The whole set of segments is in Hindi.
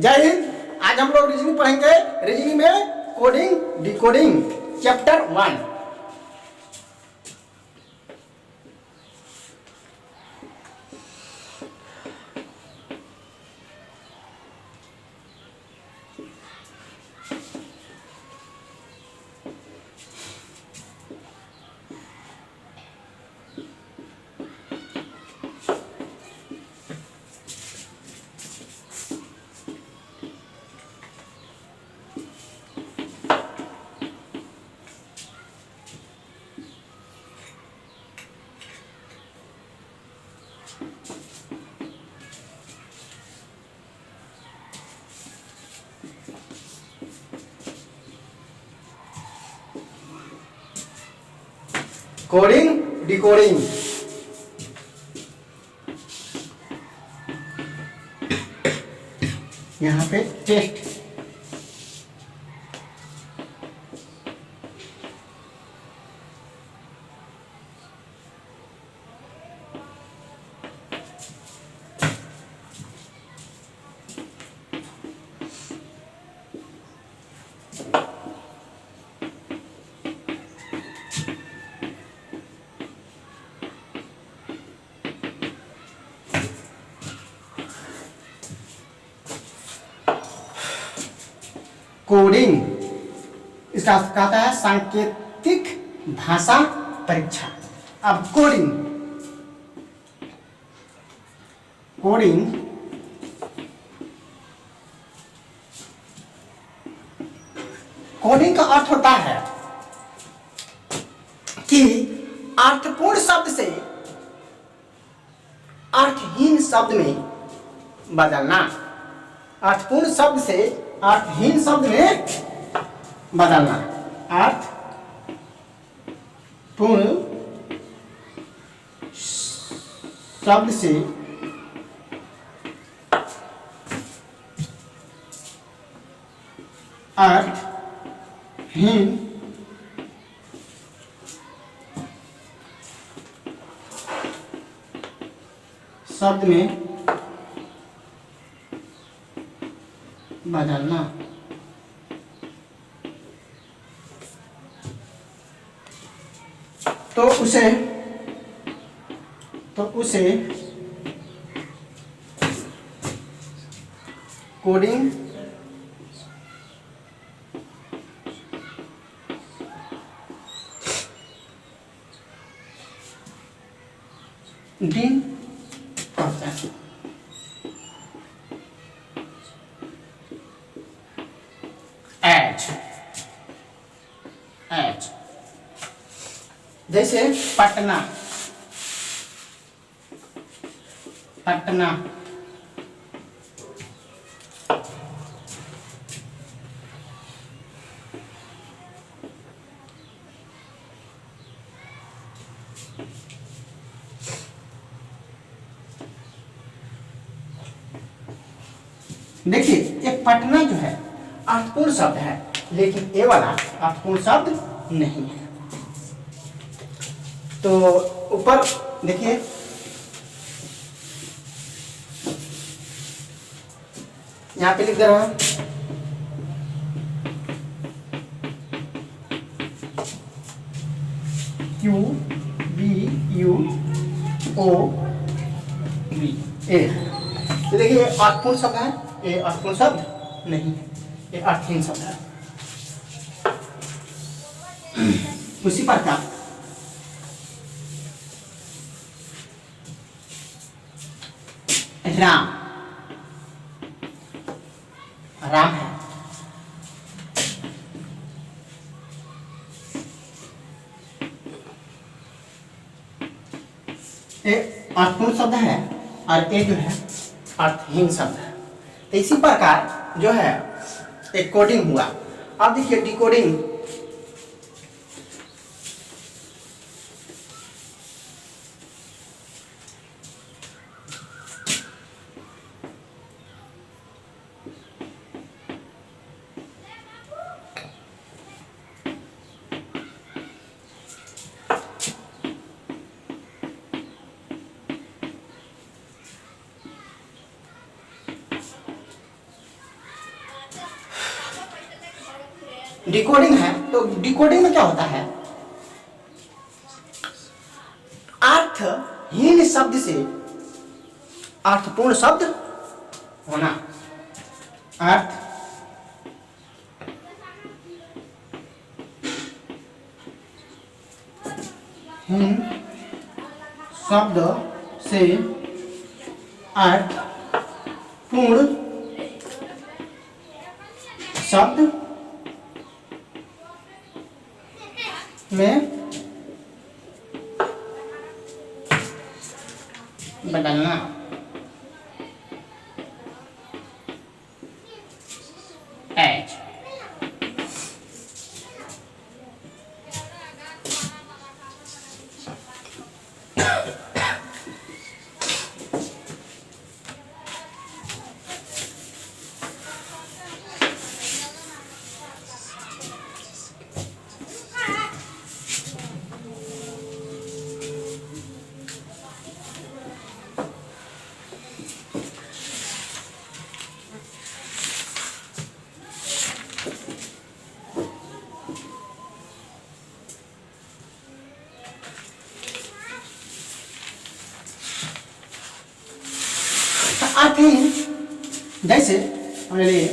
जय हिंद। आज हम लोग रीजनिंग पढ़ेंगे। रीजनिंग में coding decoding chapter 1। Coding decoding. यहाँ पे टेस्ट कोडिंग इसका अर्थ कहता है सांकेतिक भाषा परीक्षा। अब कोडिंग कोडिंग कोडिंग का अर्थ होता है कि अर्थपूर्ण शब्द से अर्थहीन शब्द में बदलना। अर्थपूर्ण शब्द से अर्थहीन शब्द में बदलना। अर्थपूर्ण शब्द से अर्थहीन शब्द में बदलना। तो उसे कोडिंग डिंग कहते हैं। एच जैसे पटना पटना, देखिए एक पटना जो है अर्थपूर्ण शब्द है, लेकिन ये वाला अर्थपूर्ण शब्द नहीं है। तो ऊपर देखिए यहाँ पे लिख दे रहा हूं QBUOB ए। तो देखिए ये अर्थपूर्ण शब्द है, ये अर्थपूर्ण शब्द नहीं है, ये अर्थहीन शब्द है। उसी प्रकार राम राम है, ये अर्थपूर्ण शब्द है और ये जो है अर्थहीन शब्द है। तो इसी प्रकार जो है एक कोडिंग हुआ। अब देखिए डिकोडिंग डिकोडिंग है, तो डिकोडिंग में क्या होता है, अर्थहीन शब्द से अर्थपूर्ण शब्द होना। अर्थहीन शब्द से अर्थपूर्ण शब्द में बदलना। एच अर्थहीन जैसे हमने लिए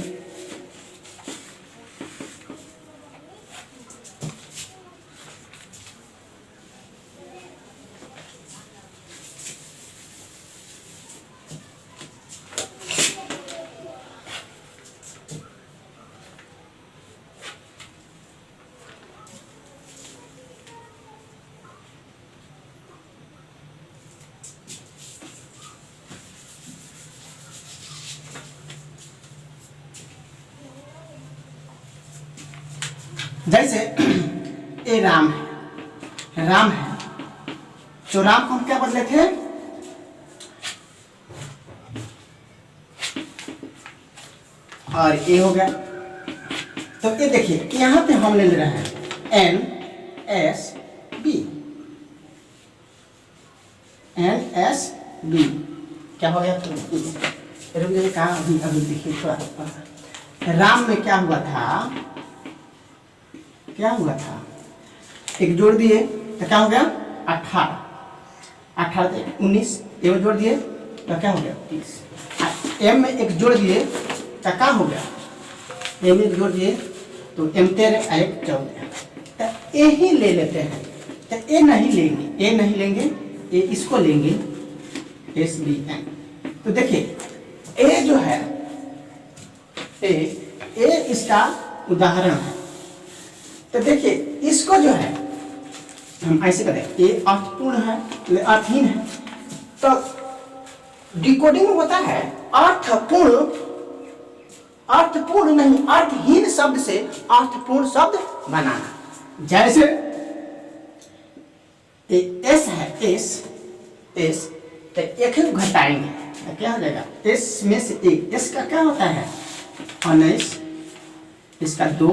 जैसे ए राम है, राम है, तो राम को हम क्या बदले थे, और ए हो गया। तो ये देखिए यहां पे हम ले रहे हैं N S B, N S B क्या हो गया, तो रुक जाइए, कहा अभी अभी देखिए थोड़ा। राम में क्या हुआ था, क्या हुआ था, एक जोड़ दिए तो क्या हो गया 18, 18 से 19, ए में जोड़ दिए तो क्या हो गया 30, एम में एक जोड़ दिए तो क्या हो गया, ए में एक जोड़ दिए तो एम 13 एक 14, तो ए ही ले लेते हैं, तो ए नहीं लेंगे, ए नहीं लेंगे, ए इसको लेंगे एस बी एन। तो देखिए ए जो है, ए इसका उदाहरण है। तो देखिए इसको जो है हम ऐसे करें, ये अर्थपूर्ण है, ये अर्थहीन है, तो डिकोडिंग में होता है अर्थपूर्ण, अर्थपूर्ण नहीं अर्थहीन शब्द से अर्थपूर्ण शब्द बनाना। जैसे एस है, एस तो एक घटाएंगे तो क्या हो जाएगा, एस में से एक, एस का क्या होता है 19, इसका 2,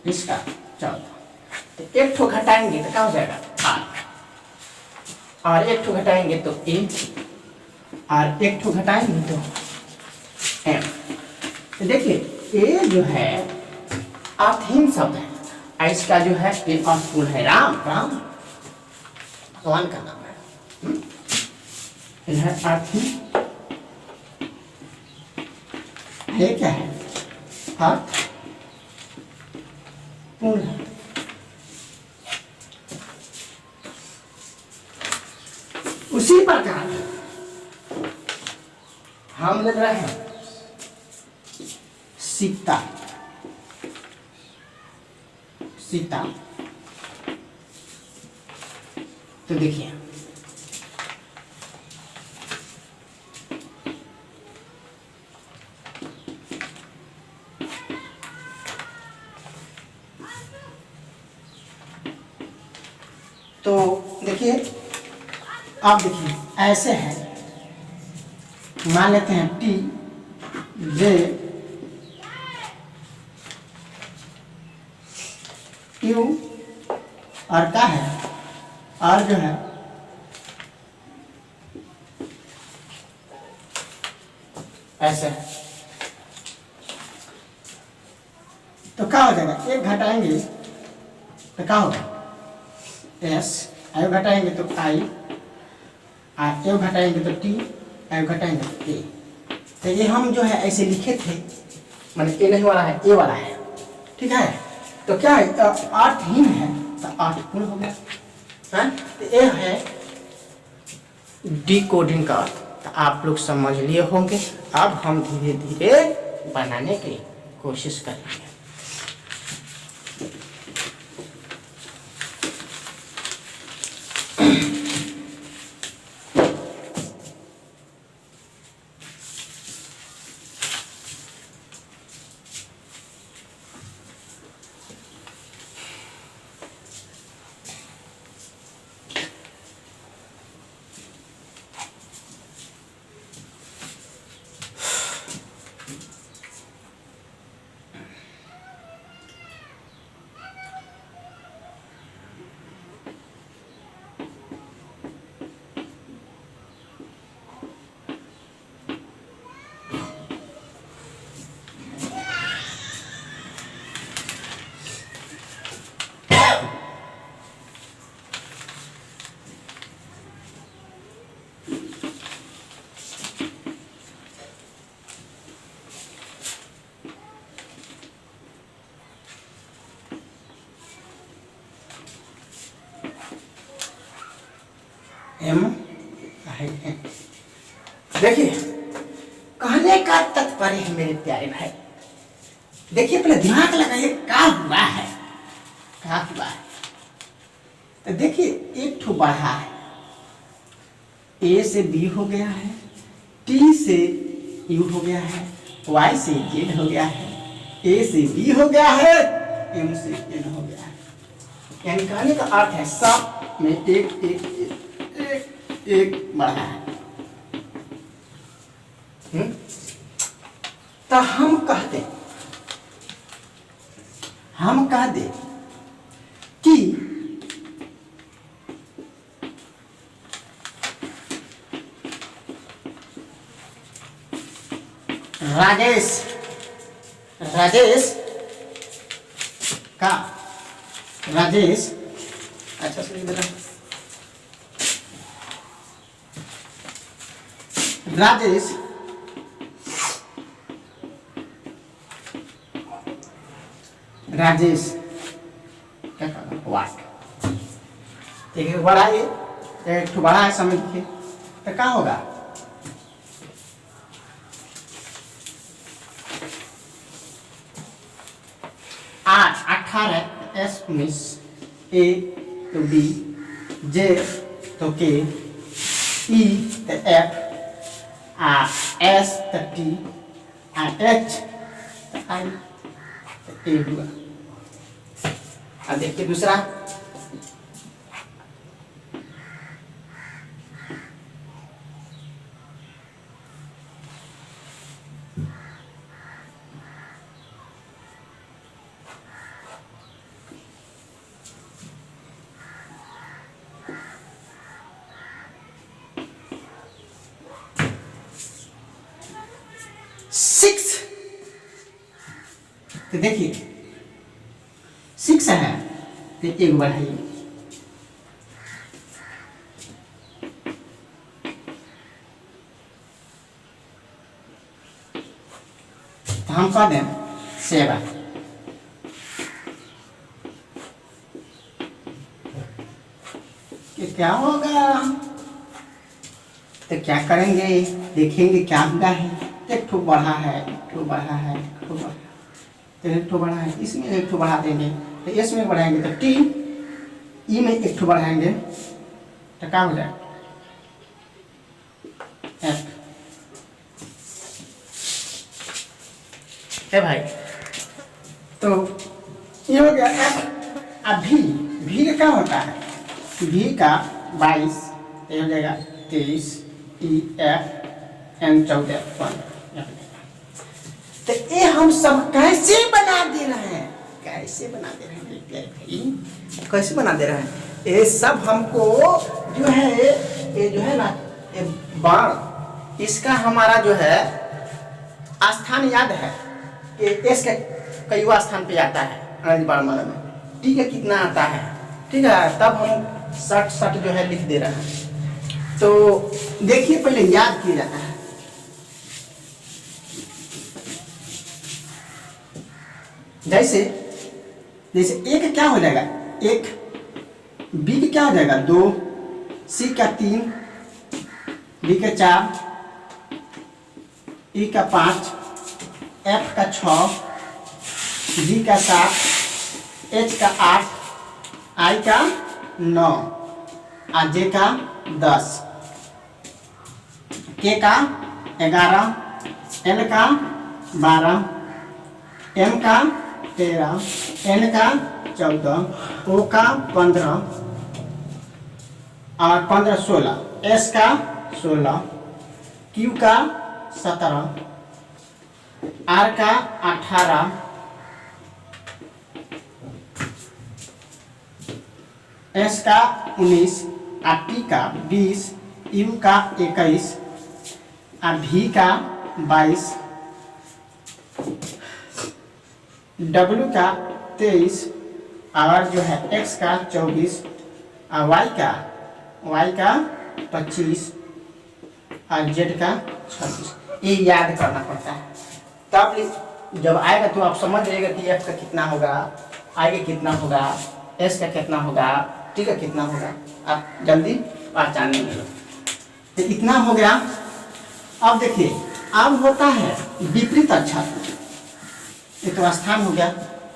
इसका 14, तो एक ठो घटाएंगे तो क्या हो जाएगा 8, और एक ठो घटाएंगे तो ए, और एक ठो घटाएंगे तो एम। तो देखिए ए जो है अर्थहीन शब्द है, और इसका जो है ये अर्थपूर्ण है, राम, राम भगवान का नाम है, यह है अर्थहीन, ये क्या है अर्थ पूर्ण है। उसी प्रकार हम लग रहे हैं सीता, सीता, तो देखिए तो देखिए आप देखिए ऐसे है, मान लेते हैं टी जे यू, और क्या है और जो है ऐसे है। तो क्या हो जाएगा, एक घटाएंगे तो क्या होगा, एस, आई घटाएंगे तो आई, ए घटाएंगे तो टी, आई घटाएंगे तो ए। तो ये हम जो है ऐसे लिखे थे, मैंने ए नहीं वाला है, ए वाला है, ठीक है। तो क्या है, 8 हीन है तो 8 गुण हो गया है। तो ये है डिकोडिंग का, तो आप लोग समझ लिए होंगे। अब हम धीरे धीरे बनाने की कोशिश करेंगे। एम देखिए, कहने का तात्पर्य है मेरे प्यारे भाई, देखिए अपने दिमाग लगाइए, क्या हुआ है, क्या हुआ है। तो देखिए एक ठो बढ़ा है, ए से बी हो गया है, टी से यू हो गया है, वाई से जेड हो गया है, ए से बी हो गया है, एम से एन हो गया है। यानी कहने का अर्थ है सब में एक एक एक एक, एक बढ़ा है। तो हम कहते कि राजेश अच्छा सुनिए बेटा, राजेश क्या करना, वाट एक बड़ा है, एक तो बड़ा है, समझ के तो क्या होगा, 8 18 एस 19, ए तो बी, जे तो के, ई तो एफ, एस तो टी, एच तो आई तो ए हुआ। अब देखिए दूसरा, सिक्स। तो देखिए 6 है तो एक बढ़ाइए, तो हम कह दें 7। कि क्या होगा, तो क्या करेंगे, देखेंगे क्या हुआ है। एक ठो बढ़ा है, एक ठो बढ़ा है, एक ठो बढ़ा, तो एक ठो बढ़ा है, इसमें एक ठो बढ़ा देंगे, तो इसमें बढ़ाएंगे तो टी, ई में एक ठो बढ़ाएंगे तो क्या हो जाए, एफ। है भाई, तो ये हो गया एफ। अब भी का क्या होता है, भी का 22, ये हो जाएगा 23, ई एफ एन 14 1। तो ये हम सब कैसे बना दे रहे हैं, कैसे बना दे रहे हैं मेरे प्यारे भाई, कैसे बना दे रहे हैं, ये सब हमको जो है, ये जो है ना, ये बाण, इसका हमारा जो है स्थान याद है, ये इसका कईवा स्थान पे आता है अनज वर्णमाला में, टी का कितना आता है, ठीक है, तब हम सट जो है लिख दे रहे हैं। तो देखिए पहले याद किया जाता है। जैसे एक क्या हो जाएगा, एक बी का क्या हो जाएगा 2, सी का 3, डी का 4, ई का 5, एफ का 6, जी का 7, एच का 8, आई का 9 और जे का 10, के का 11, एल का 12, एम का 13, एन का 14, ओ का 15 और 15 16, एस का 16, क्यू का 17, आर का 18, एस का 19, टी का 20, यू का 21 और भी का 22, डब्ल्यू का 23 और जो है एक्स का 24 और वाई का 25 और जेड का 26। ये याद करना पड़ता है, तब जब आएगा तो आप समझ जाइएगा कि एफ का कितना होगा, आई का कितना होगा, एस का कितना होगा, टी का कितना होगा, आप जल्दी पहचान लेंगे। तो इतना हो गया। अब देखिए अब होता है विपरीत अक्षर, ये तो स्थान हो गया,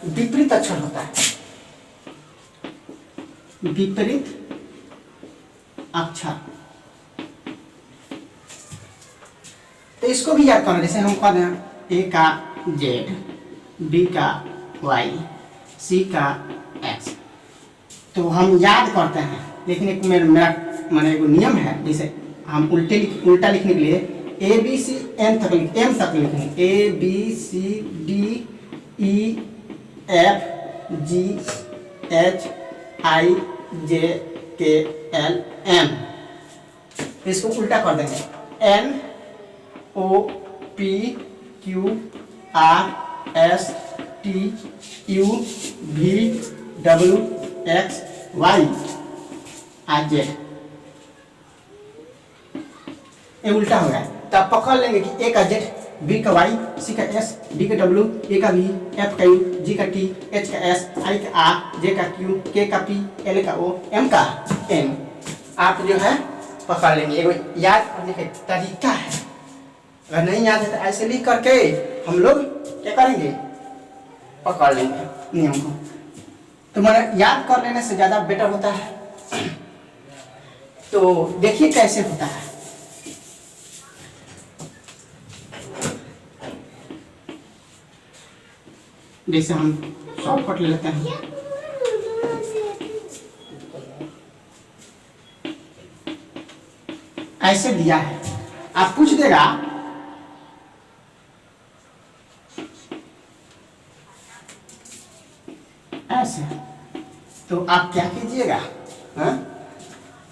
विपरीत अक्षर होता है, विपरीत अक्षर। तो इसको भी याद करना, जैसे हम कहते हैं ए का जेड, बी का वाई, सी का एक्स, तो हम याद करते हैं, लेकिन एक मेरा माने एक नियम है, जैसे हम उल्टा लिखने के लिए ए बी सी एम तक लिखेंगे, A B C D E F G H I J K L M, इसको उल्टा कर देंगे, N O P Q R S T U V W X Y R Z, ये उल्टा हो गया। तब पकड़ लेंगे कि ए का जेड, बी का वाई, सी का एस, डी का डब्ल्यू, ए का वी, एफ का यू, जी का टी, एच का एस, आई का आर, जे का क्यू, के का पी, एल का ओ, एम का एन, आप जो है पकड़ लेंगे। एक याद करने का तरीका है, अगर नहीं याद है तो ऐसे लिख करके हम लोग क्या करेंगे, पकड़ लेंगे नियम को। तो मैंने याद कर लेने से ज्यादा बेटर होता है। तो देखिए कैसे होता है, जैसे हम शॉर्टकट ले लेते हैं, ऐसे दिया है, आप पूछ देगा ऐसे, तो आप क्या कीजिएगा,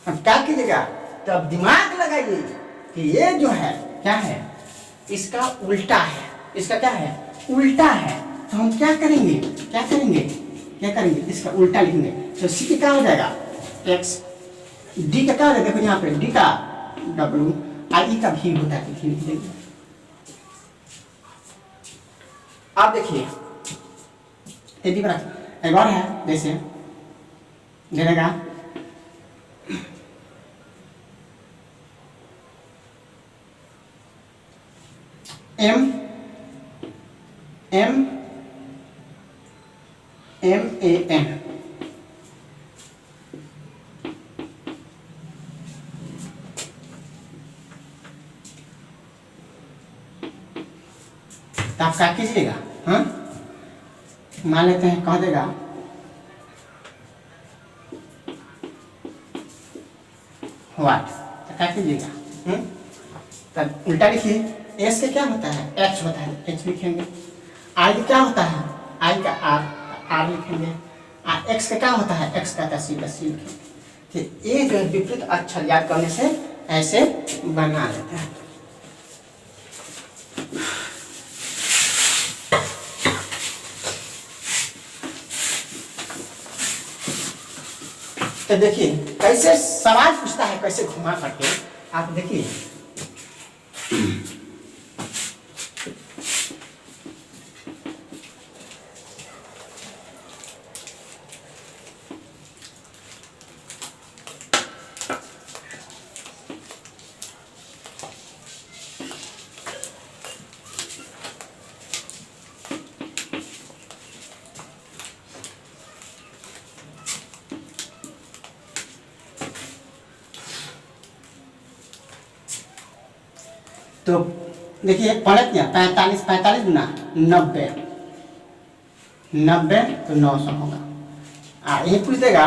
अब क्या कीजिएगा, तो अब दिमाग लगाइए कि ये जो है क्या है, इसका उल्टा है, इसका क्या है, उल्टा है। तो हम क्या करेंगे, इसका उल्टा लिखेंगे। तो सी का क्या हो जाएगा एक्स, डी का क्या हो जाएगा, देखो यहाँ पे डी का डब्ल्यू, आई का भी होता है, भी लिख देंगे। आप देखिए ये भी बड़ा एक और है, जैसे देगा M M M A N, तो आप क्या कीजिएगा, हाँ मान लेते हैं, कह देगा व्हाट, तो क्या कीजिएगा, तब उल्टा लिखिए, एस का क्या होता है, एच होता है, एच लिखेंगे। आई का क्या होता है, आई का आर, आर लिखेंगे। एक्स का क्या होता है, एक्स का सी लिखेंगे। तो ये जो है विपरीत अक्षर याद करने से ऐसे बना लेते हैं। तो देखिए कैसे सवाल पूछता है, कैसे घुमा करके, आप देखिए। तो देखिए पढ़े क्या, 45 45 गुना 90, 90 तो 900 होगा। यही पूछ देगा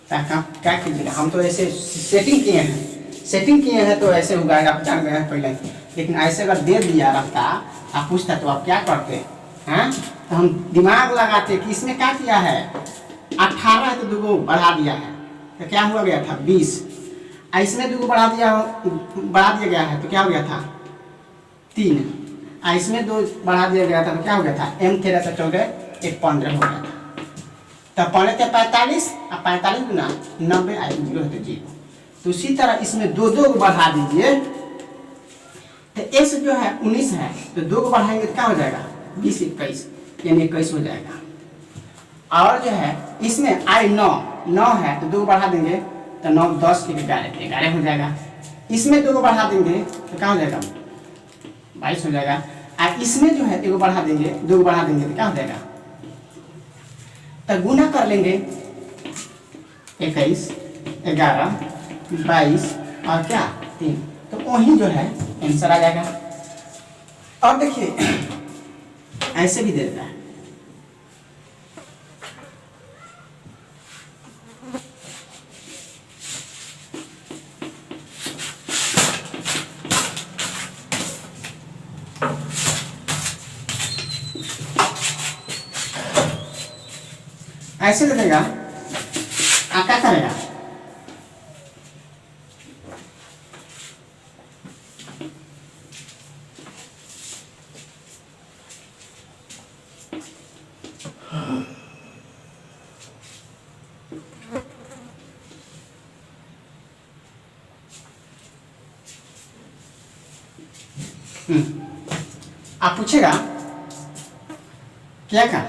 क्या कीजिएगा, हम तो ऐसे सेटिंग किए हैं, सेटिंग किए हैं तो ऐसे होगा, आप जान गए हैं पहले। लेकिन ऐसे अगर दे दिया रहता, आप पूछता तो आप क्या करते हैं? तो हम दिमाग लगाते कि इसमें क्या किया है, 18 है तो 2 बढ़ा दिया है तो क्या हुआ गया था 20, इसमें 2 बढ़ा दिया गया है तो क्या हो गया था 3, इसमें 2 बढ़ा दिया गया था तो क्या हो गया था m 13 से 14 1 15 हो गया था। तब पढ़े थे 45 और 45 गुना 90 0 है तो 0। तो उसी तरह इसमें 2 2 बढ़ा दीजिए, तो x जो है 19 है तो 2 को बढ़ाएंगे तो क्या हो जाएगा 20 21, यानी 21 हो जाएगा। और जो है इसमें I 9 है तो 2 को बढ़ा देंगे तो 9 10 11 हो जाएगा। इसमें 2 को बढ़ा देंगे तो क्या हो जाएगा 22 हो जाएगा। और इसमें जो है 1 को बढ़ा देंगे 2 को बढ़ा देंगे तो क्या हो जाएगा, तो गुना कर लेंगे 21 11 22 और क्या 3, तो वही जो है आंसर आ जाएगा। और देखिए ऐसे भी दे देता है, ऐसे दे देगा। आप क्या करेगा, आप पूछेगा क्या का,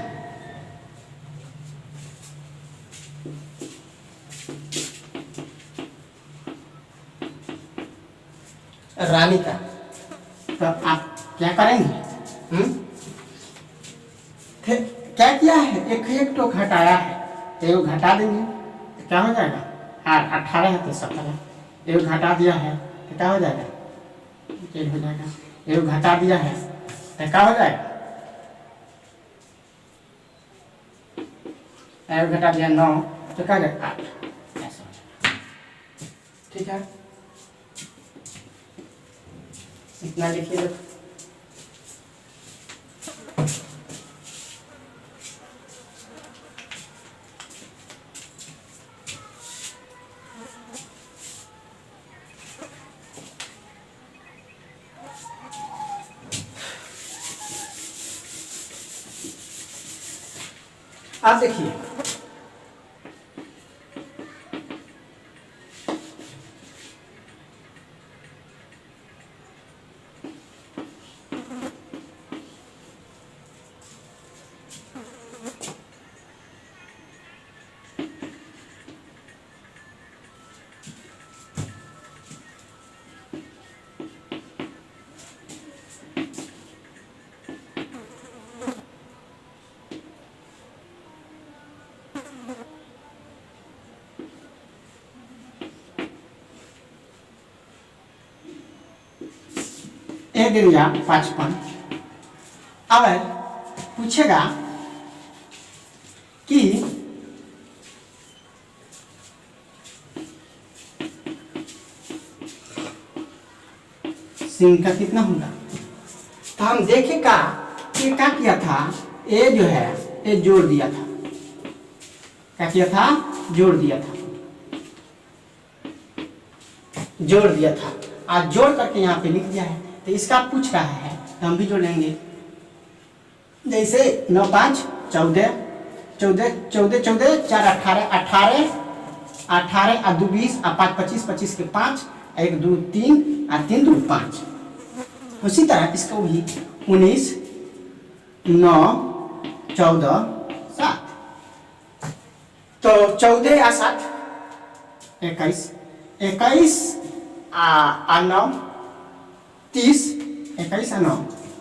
रानी का, तो आप क्या करेंगे? क्या किया है, एक तो घटाया है, एक घटा देंगे तो क्या हो जाएगा, 18 है तो 17, एक घटा दिया है तो क्या हो जाएगा 1 हो जाएगा, एक घटा दिया है तो क्या हो जाएगा, एक घटा दिया 9 तो क्या हो जाएगा 8, ऐसा हो जाएगा। ठीक है, इतना लिखिए। आप देखिए एक दे दिया 55। अब पूछेगा कि सिंह का कितना होगा, तो हम देखेगा कि क्या किया था, ए जो है ए जोड़ दिया था, क्या किया था जोड़ दिया था, जोड़ दिया था, आज जोड़ करके यहाँ पे लिख दिया है। तो इसका पूछ रहा है तो हम भी जोड़ लेंगे, जैसे 9 5 14, 14 14 14 4 18 18 18 और 2 20 और 5 25 25 के 5 1 2 3 और 3 2 5। उसी तरह इसको भी 19 9 14 7। तो 14 और 7 21 21 और 9 30 21 और 9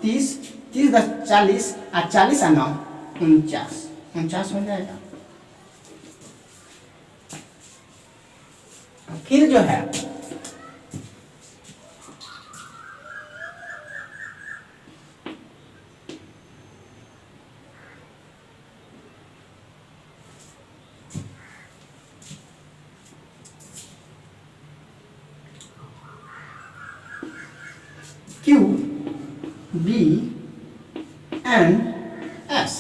30 30 10 40 और 40 और 9 49 49 हो जाएगा। फिर जो है Q B N S।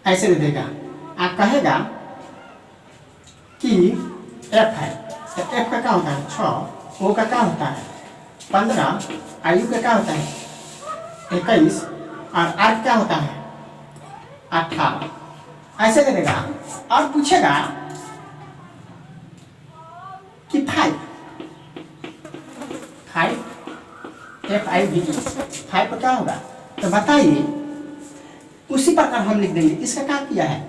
ऐसे दे देगा, आप कहेगा कि F है, तो F का क्या होता है 6, O का क्या होता है 15, आयु का क्या होता है 21 और R क्या होता है 18। ऐसे दे देगा और पूछेगा कि 5 5 का क्या होगा, तो बताइए। उसी प्रकार हम लिख देंगे, इसका क्या किया है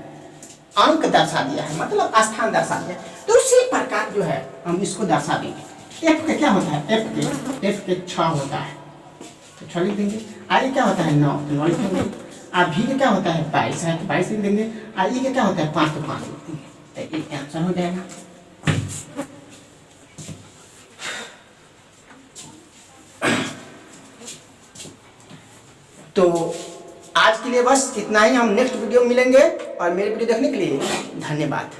अंक दर्शा दिया है, मतलब स्थान दर्शा दिया है, तो उसी प्रकार जो है हम इसको दर्शा देंगे। F का क्या होता है F के 6 होता है, तो 6 लिख देंगे। I क्या होता है 9, तो 9 लिख देंगे। और V का क्या होता है 22 है, तो 22 लिख देंगे। और E का क्या होता है 5, तो 5 लिख देंगे, तो ये आंसर हो जाएगा। तो आज के लिए बस इतना ही। हम नेक्स्ट वीडियो में मिलेंगे और मेरे वीडियो देखने के लिए धन्यवाद।